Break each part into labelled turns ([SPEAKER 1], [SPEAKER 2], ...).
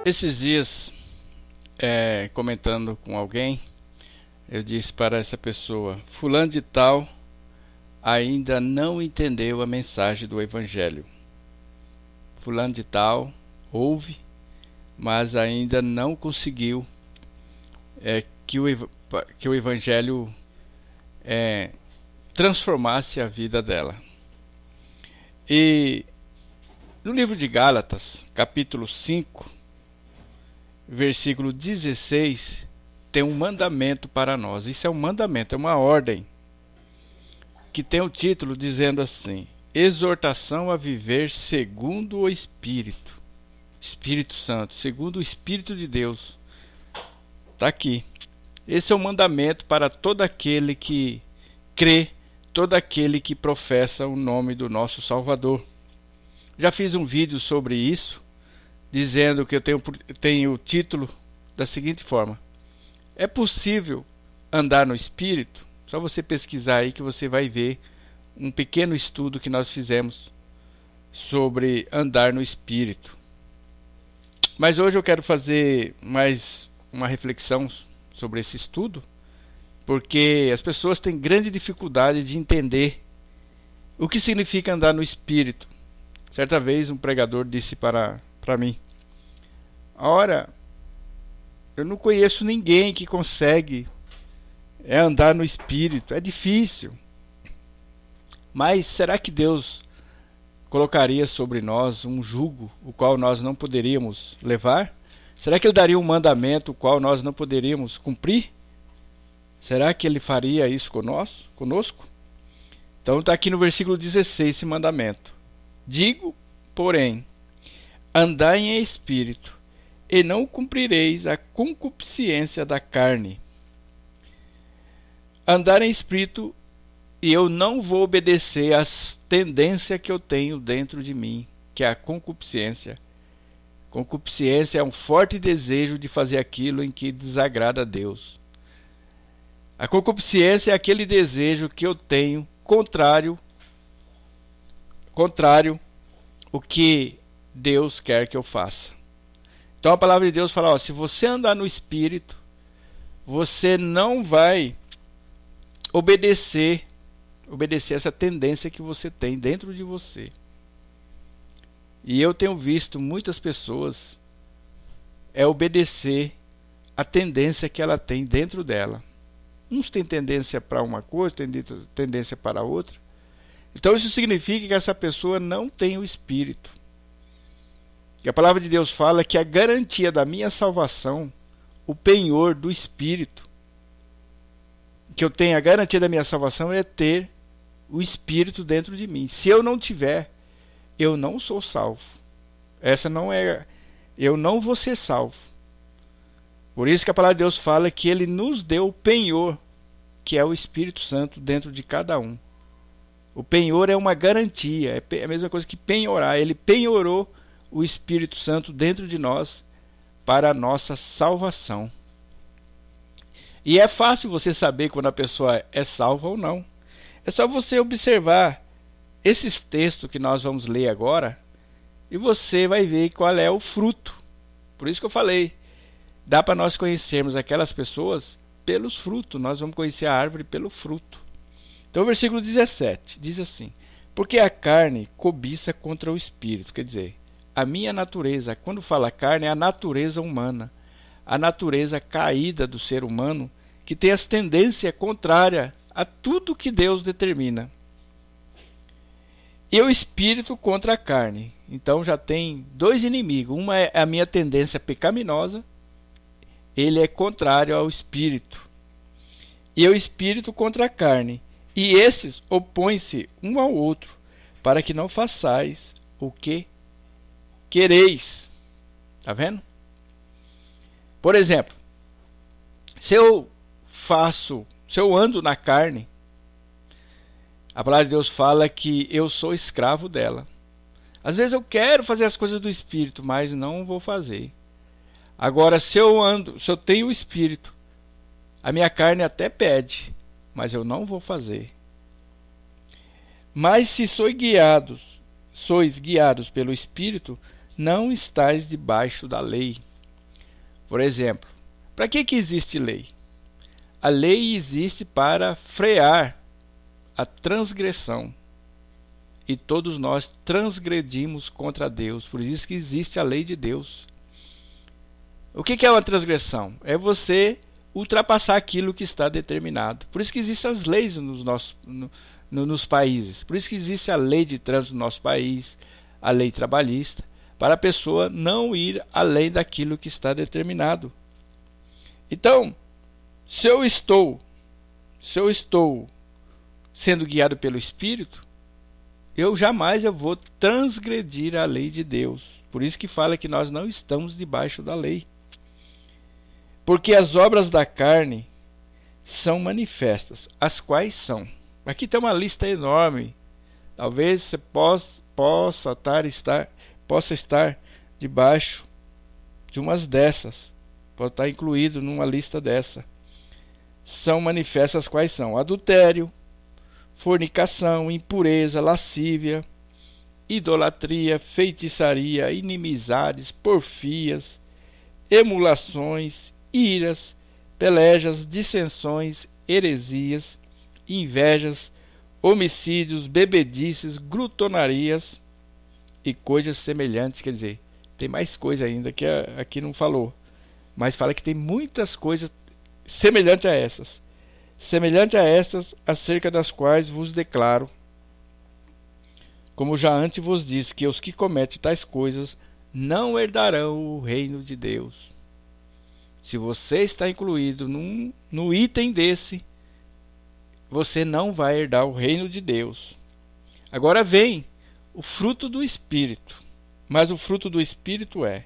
[SPEAKER 1] Esses dias, comentando com alguém, eu disse para essa pessoa: Fulano de Tal ainda não entendeu a mensagem do Evangelho. Fulano de Tal ouve, mas ainda não conseguiu que o Evangelho transformasse a vida dela. E no livro de Gálatas, capítulo 5, versículo 16, tem um mandamento para nós. Isso é um mandamento, é uma ordem, que tem o título dizendo assim: exortação a viver segundo o Espírito. Espírito Santo, segundo o Espírito de Deus. Está aqui. Esse é o mandamento para todo aquele que crê, todo aquele que professa o nome do nosso Salvador. Já fiz um vídeo sobre isso, dizendo que eu tenho o título da seguinte forma: é possível andar no Espírito? Só você pesquisar aí que você vai ver um pequeno estudo que nós fizemos sobre andar no Espírito. Mas hoje eu quero fazer mais uma reflexão sobre esse estudo, porque as pessoas têm grande dificuldade de entender o que significa andar no Espírito. Certa vez um pregador disse para mim: ora, eu não conheço ninguém que consegue andar no Espírito, é difícil. Mas será que Deus colocaria sobre nós um jugo o qual nós não poderíamos levar? Será que Ele daria um mandamento o qual nós não poderíamos cumprir? Será que Ele faria isso conosco? Então está aqui no versículo 16 esse mandamento: digo, porém, andai em espírito, e não cumprireis a concupiscência da carne. Andar em espírito, e eu não vou obedecer às tendências que eu tenho dentro de mim, que é a concupiscência. Concupiscência é um forte desejo de fazer aquilo em que desagrada a Deus. A concupiscência é aquele desejo que eu tenho contrário o que Deus quer que eu faça. Então a palavra de Deus fala: se você andar no Espírito, você não vai obedecer essa tendência que você tem dentro de você. E eu tenho visto muitas pessoas obedecer a tendência que ela tem dentro dela. Uns têm tendência para uma coisa, têm tendência para outra. Então isso significa que essa pessoa não tem o Espírito. E a palavra de Deus fala que a garantia da minha salvação, o penhor do Espírito, que eu tenho a garantia da minha salvação é ter o Espírito dentro de mim. Se eu não tiver, eu não sou salvo. Eu não vou ser salvo. Por isso que a palavra de Deus fala que Ele nos deu o penhor, que é o Espírito Santo dentro de cada um. O penhor é uma garantia, é a mesma coisa que penhorar. Ele penhorou o Espírito Santo dentro de nós para a nossa salvação. E é fácil você saber quando a pessoa é salva ou não. É só você observar esses textos que nós vamos ler agora e você vai ver qual é o fruto. Por isso que eu falei, dá para nós conhecermos aquelas pessoas pelos frutos. Nós vamos conhecer a árvore pelo fruto. Então o versículo 17 diz assim: porque a carne cobiça contra o Espírito. Quer dizer, a minha natureza, quando fala carne, é a natureza humana, a natureza caída do ser humano, que tem as tendências contrárias a tudo que Deus determina. E o Espírito contra a carne. Então já tem dois inimigos. Uma é a minha tendência pecaminosa, ele é contrário ao Espírito. E o Espírito contra a carne. E esses opõem-se um ao outro, para que não façais o que quereis. Está vendo? Por exemplo, se eu ando na carne, a palavra de Deus fala que eu sou escravo dela. Às vezes eu quero fazer as coisas do Espírito, mas não vou fazer. Agora, se eu tenho o Espírito, a minha carne até pede, mas eu não vou fazer. Mas se sois guiados pelo Espírito, não estáis debaixo da lei. Por exemplo, para que existe lei? A lei existe para frear a transgressão. E todos nós transgredimos contra Deus. Por isso que existe a lei de Deus. O que é uma transgressão? É você ultrapassar aquilo que está determinado. Por isso que existem as leis nos países. Por isso que existe a lei de trânsito no nosso país, a lei trabalhista, para a pessoa não ir além daquilo que está determinado. Então, se eu estou sendo guiado pelo Espírito, eu jamais vou transgredir a lei de Deus. Por isso que fala que nós não estamos debaixo da lei. Porque as obras da carne são manifestas, as quais são. Aqui tem uma lista enorme. Talvez você possa estar debaixo de umas dessas. Pode estar incluído numa lista dessa. São manifestas as quais são: adultério, fornicação, impureza, lascívia, idolatria, feitiçaria, inimizades, porfias, emulações, iras, pelejas, dissensões, heresias, invejas, homicídios, bebedices, glutonarias e coisas semelhantes. Quer dizer, tem mais coisa ainda que aqui não falou, mas fala que tem muitas coisas semelhantes a essas, acerca das quais vos declaro, como já antes vos disse, que os que cometem tais coisas não herdarão o reino de Deus. Se você está incluído no item desse, você não vai herdar o reino de Deus. Agora vem o fruto do Espírito. Mas o fruto do Espírito é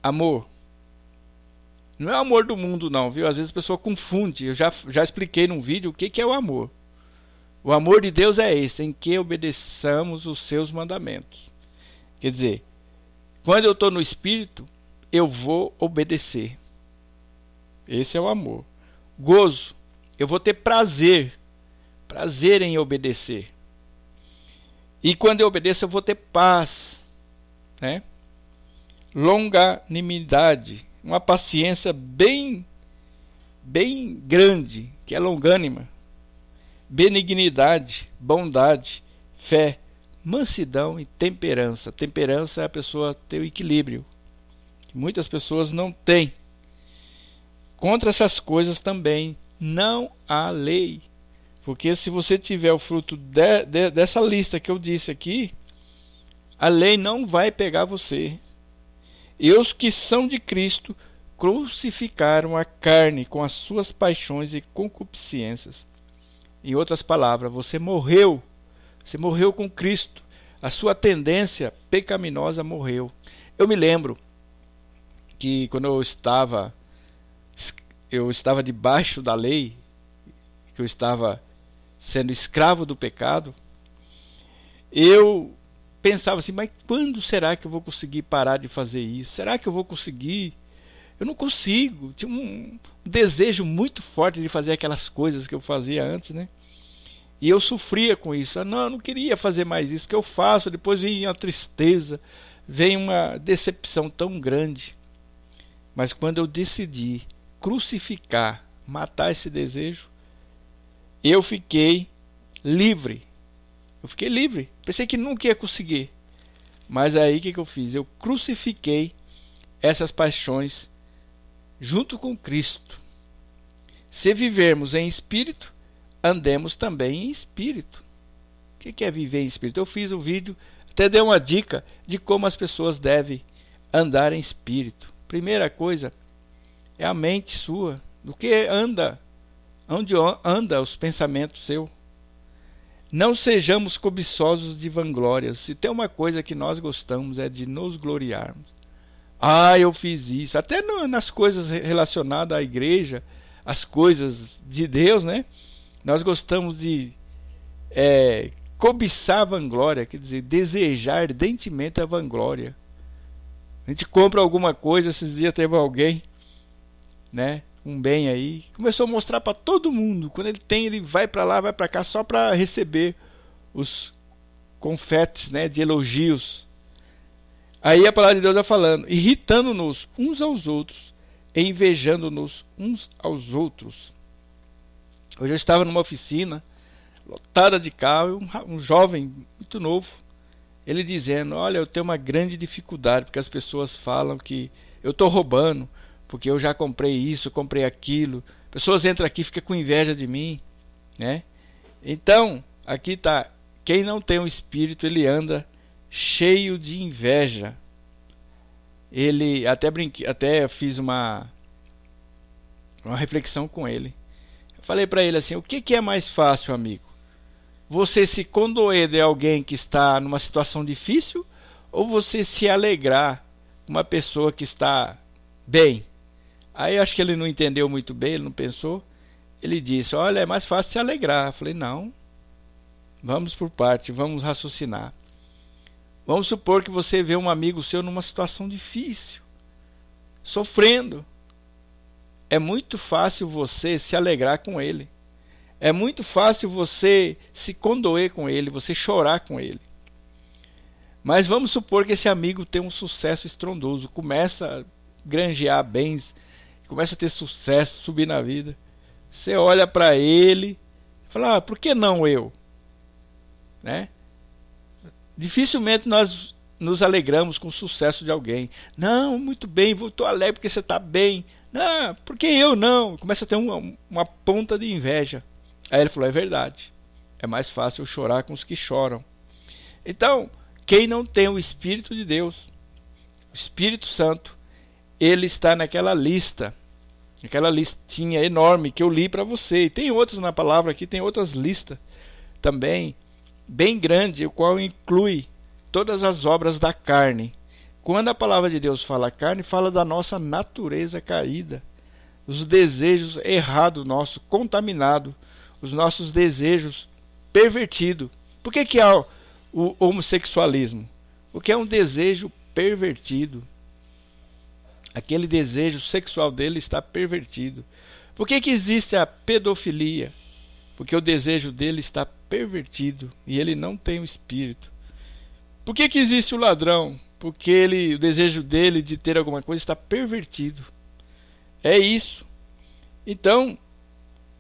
[SPEAKER 1] amor. Não é amor do mundo não, viu? Às vezes a pessoa confunde. Eu já expliquei num vídeo o que é o amor. O amor de Deus é esse, em que obedeçamos os seus mandamentos. Quer dizer, quando eu estou no Espírito, eu vou obedecer. Esse é o amor. Gozo, eu vou ter prazer em obedecer. E quando eu obedeço, eu vou ter paz, né? Longanimidade, uma paciência bem grande, que é longânima. Benignidade, bondade, fé, mansidão e temperança. Temperança é a pessoa ter o equilíbrio, que muitas pessoas não têm. Contra essas coisas também não há lei. Porque se você tiver o fruto dessa lista que eu disse aqui, a lei não vai pegar você. E os que são de Cristo crucificaram a carne com as suas paixões e concupiscências. Em outras palavras, você morreu com Cristo. A sua tendência pecaminosa morreu. Eu me lembro que quando eu estava debaixo da lei, que eu estava sendo escravo do pecado, eu pensava assim, mas quando será que eu vou conseguir parar de fazer isso? Será que eu vou conseguir? Eu não consigo. Tinha um desejo muito forte de fazer aquelas coisas que eu fazia antes, né? E eu sofria com isso. Eu não queria fazer mais isso, porque eu faço, depois vem a tristeza, vem uma decepção tão grande. Mas quando eu decidi crucificar, matar esse desejo, eu fiquei livre. Pensei que nunca ia conseguir. Mas aí o que eu fiz? Eu crucifiquei essas paixões junto com Cristo. Se vivermos em espírito, andemos também em espírito. O que é viver em espírito? Eu fiz um vídeo, até dei uma dica de como as pessoas devem andar em espírito. Primeira coisa é a mente sua, do que anda, onde anda os pensamentos seus. Não sejamos cobiçosos de vanglórias. Se tem uma coisa que nós gostamos é de nos gloriarmos. Ah, eu fiz isso. Até nas coisas relacionadas à igreja, as coisas de Deus, né? Nós gostamos de cobiçar a vanglória, quer dizer, desejar ardentemente a vanglória. A gente compra alguma coisa, esses dias teve alguém, né? Um bem aí, começou a mostrar para todo mundo. Quando ele tem, ele vai para lá, vai para cá, só para receber os confetes, né, de elogios. Aí a palavra de Deus está falando, irritando-nos uns aos outros, invejando-nos uns aos outros. Hoje eu estava numa oficina lotada de carro, um jovem muito novo, ele dizendo: olha, eu tenho uma grande dificuldade, porque as pessoas falam que eu estou roubando, porque eu já comprei isso, comprei aquilo. Pessoas entram aqui e ficam com inveja de mim, né? Então, aqui está: quem não tem o Espírito, ele anda cheio de inveja. Ele até fiz uma reflexão com ele. Eu falei para ele assim: o que é mais fácil, amigo? Você se condoer de alguém que está numa situação difícil, ou você se alegrar com uma pessoa que está bem? Aí acho que ele não entendeu muito bem, ele não pensou. Ele disse: olha, é mais fácil se alegrar. Eu falei: não, vamos por parte, vamos raciocinar. Vamos supor que você vê um amigo seu numa situação difícil, sofrendo. É muito fácil você se alegrar com ele. É muito fácil você se condoer com ele, você chorar com ele. Mas vamos supor que esse amigo tem um sucesso estrondoso, começa a granjear bens, começa a ter sucesso, subir na vida. Você olha para ele e fala: por que não eu? Né? Dificilmente nós nos alegramos com o sucesso de alguém. Não, muito bem, estou alegre porque você está bem. Não, porque eu não? Começa a ter uma ponta de inveja. Aí ele falou: é verdade, é mais fácil eu chorar com os que choram. Então, quem não tem o Espírito de Deus, o Espírito Santo, ele está naquela lista, aquela listinha enorme que eu li para você. E tem outras na palavra aqui, tem outras listas também, bem grande, o qual inclui todas as obras da carne. Quando a palavra de Deus fala carne, fala da nossa natureza caída, os desejos errados nossos, contaminados, os nossos desejos pervertidos. Por que há o homossexualismo? Porque é um desejo pervertido. Aquele desejo sexual dele está pervertido. Por que existe a pedofilia? Porque o desejo dele está pervertido e ele não tem o Espírito. Por que existe o ladrão? Porque o desejo dele de ter alguma coisa está pervertido. É isso. Então,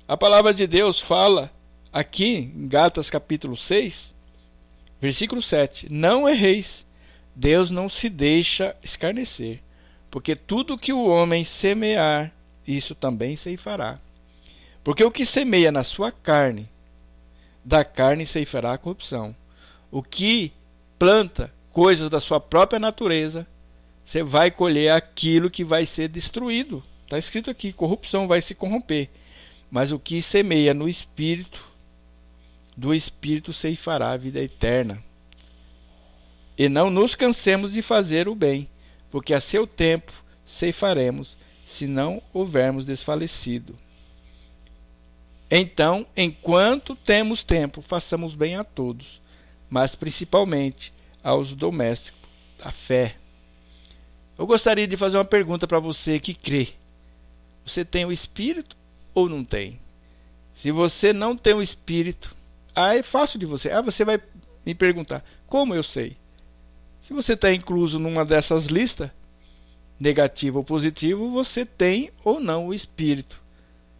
[SPEAKER 1] a palavra de Deus fala aqui em Gálatas capítulo 6, versículo 7. Não erreis, Deus não se deixa escarnecer, porque tudo que o homem semear, isso também ceifará. Porque o que semeia na sua carne, da carne ceifará a corrupção. O que planta coisas da sua própria natureza, você vai colher aquilo que vai ser destruído. Está escrito aqui: corrupção, vai se corromper. Mas o que semeia no Espírito, do Espírito ceifará a vida eterna. E não nos cansemos de fazer o bem, porque a seu tempo ceifaremos, se não houvermos desfalecido. Então, enquanto temos tempo, façamos bem a todos, mas principalmente aos domésticos da fé. Eu gostaria de fazer uma pergunta para você que crê. Você tem o Espírito ou não tem? Se você não tem o Espírito, é fácil de você. Você vai me perguntar: como eu sei? Se você está incluso numa dessas listas, negativo ou positivo, você tem ou não o Espírito.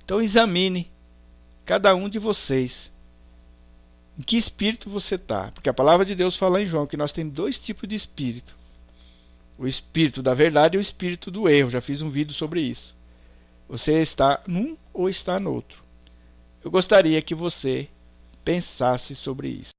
[SPEAKER 1] Então examine cada um de vocês. Em que espírito você está? Porque a palavra de Deus fala em João que nós temos dois tipos de espírito: o espírito da verdade e o espírito do erro. Já fiz um vídeo sobre isso. Você está num ou está no outro? Eu gostaria que você pensasse sobre isso.